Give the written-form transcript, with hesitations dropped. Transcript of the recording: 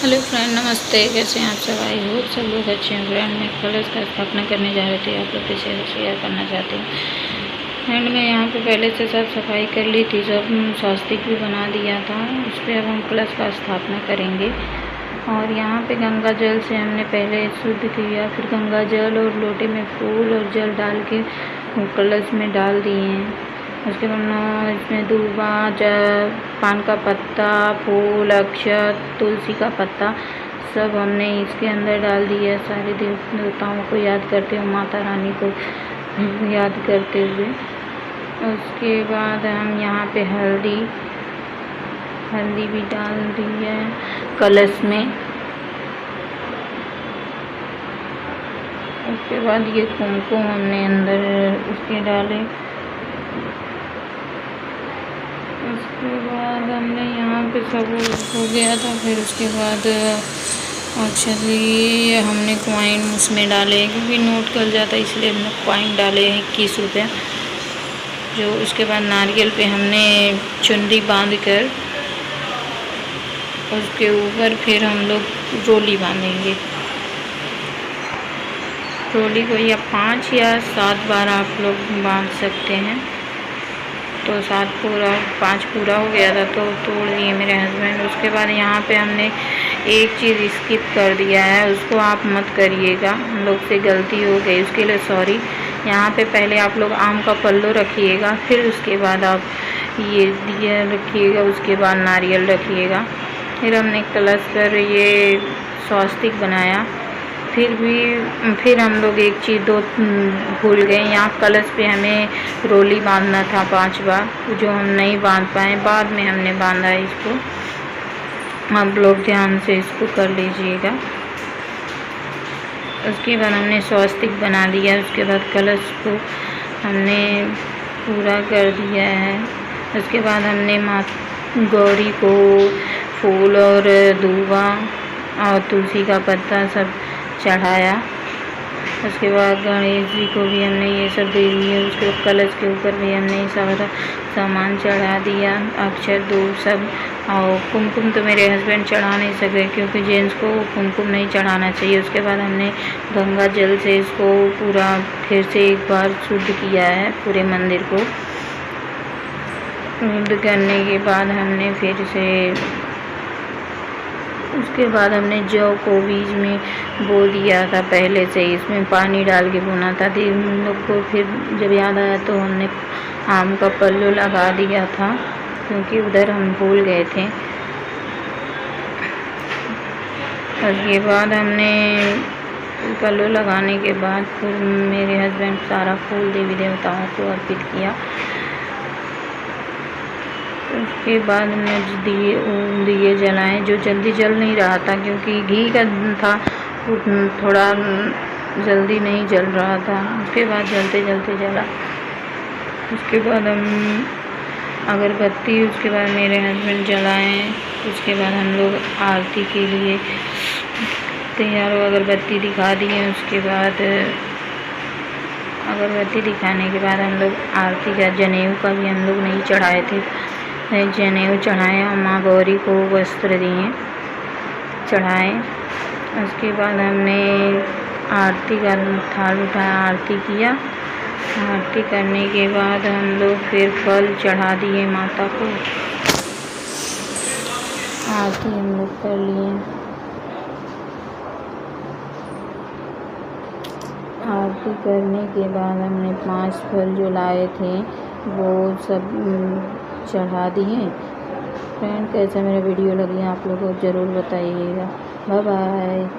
Hello friend, नमस्ते। कैसे हैं आप सब? आई होप सब लोग अच्छे हैं। फ्रेंड, मैं कलश का स्थापना करने जा रही थी, आप लोग के साथ शेयर करना चाहती हूँ। फ्रेंड, मैं यहाँ पे पहले से सब सफाई कर ली थी, सब स्वास्तिक भी बना दिया था। उस पर अब हम कलश का स्थापना करेंगे। और यहाँ पे गंगा जल से हमने पहले शुद्ध किया, फिर गंगा जल और लोटे में फूल और जल डाल के कलश में डाल दिए हैं। उसके बाद इसमें दूबा, पान का पत्ता, फूल, अक्षत, तुलसी का पत्ता सब हमने इसके अंदर डाल दिया। सारे देवताओं को याद करते हुए, माता रानी को याद करते हुए। उसके बाद हम यहाँ पे हल्दी भी डाल दी है कलश में। उसके बाद ये कुमकुम हमने अंदर उसके डाले। उसके बाद हमने यहाँ पे सब हो गया था। फिर उसके बाद एक्चुअली हमने कॉइन उसमें डाले, क्योंकि नोट कल जाता है, इसलिए हमने कॉइन डाले 21 रुपये। जो उसके बाद नारियल पे हमने चुनरी बांध कर उसके ऊपर फिर हम लोग रोली बांधेंगे। रोली को या 5 या 7 बार आप लोग बांध सकते हैं। तो 5 पूरा हो गया था तो तोड़ दिए मेरे हस्बैंड। उसके बाद यहाँ पे हमने एक चीज़ स्किप कर दिया है, उसको आप मत करिएगा, हम लोग से गलती हो गई, उसके लिए सॉरी। यहाँ पे पहले आप लोग आम का पल्लू रखिएगा, फिर उसके बाद आप ये दिया रखिएगा, उसके बाद नारियल रखिएगा। फिर हमने कलश पर ये स्वास्तिक बनाया। फिर हम लोग एक चीज़ भूल गए, यहाँ कलश पे हमें रोली बांधना था 5 बार, जो हम नहीं बांध पाए, बाद में हमने बांधा है इसको। आप लोग ध्यान से इसको कर लीजिएगा। उसके बाद हमने स्वास्तिक बना दिया। उसके बाद कलश को हमने पूरा कर दिया है। उसके बाद हमने माँ गौरी को फूल और दूबा और तुलसी का पत्ता सब चढ़ाया। उसके बाद गणेश जी को भी हमने ये सब दे दिए। उसके कलश के ऊपर भी हमने सारा सामान चढ़ा दिया, अक्षर दूब सब। और कुमकुम तो मेरे हस्बैंड चढ़ा नहीं सके, क्योंकि जेंट्स को कुमकुम नहीं चढ़ाना चाहिए। उसके बाद हमने गंगा जल से इसको पूरा फिर से एक बार शुद्ध किया है, पूरे मंदिर को शुद्ध करने के बाद हमने फिर से उसके बाद हमने जौ को बीज में बो दिया था पहले से, इसमें पानी डाल के बोना था। हम लोग को फिर जब याद आया तो हमने आम का पल्लू लगा दिया था, क्योंकि उधर हम भूल गए थे। उसके बाद हमने पल्लू लगाने के बाद फिर मेरे हस्बैंड सारा फूल देवी देवताओं को अर्पित किया। उसके बाद हमने दिए जलाए, जो जल्दी जल नहीं रहा था, क्योंकि घी का था, थोड़ा जल्दी नहीं जल रहा था। उसके बाद जलते जलते जला। उसके बाद हम अगरबत्ती, उसके बाद मेरे हस्बैंड जलाएँ। उसके बाद हम लोग आरती के लिए तैयार हो, अगरबत्ती दिखा दिए। उसके बाद अगरबत्ती दिखाने के बाद हम लोग आरती का जनेऊ का भी हम लोग नहीं चढ़ाए थे, जनेऊ चढ़ाया। माँ गौरी को वस्त्र दिए, चढ़ाए। उसके बाद हमने आरती का थाल उठाया, आरती किया। आरती करने के बाद हम लोग फिर फल चढ़ा दिए माता को। आरती हम लोग कर लिए। आरती करने के बाद हमने 5 फल जो लाए थे वो सब चढ़ा दिए। फ्रेंड, कैसा मेरा वीडियो लगी आप लोगों को ज़रूर बताइएगा। Bye bye.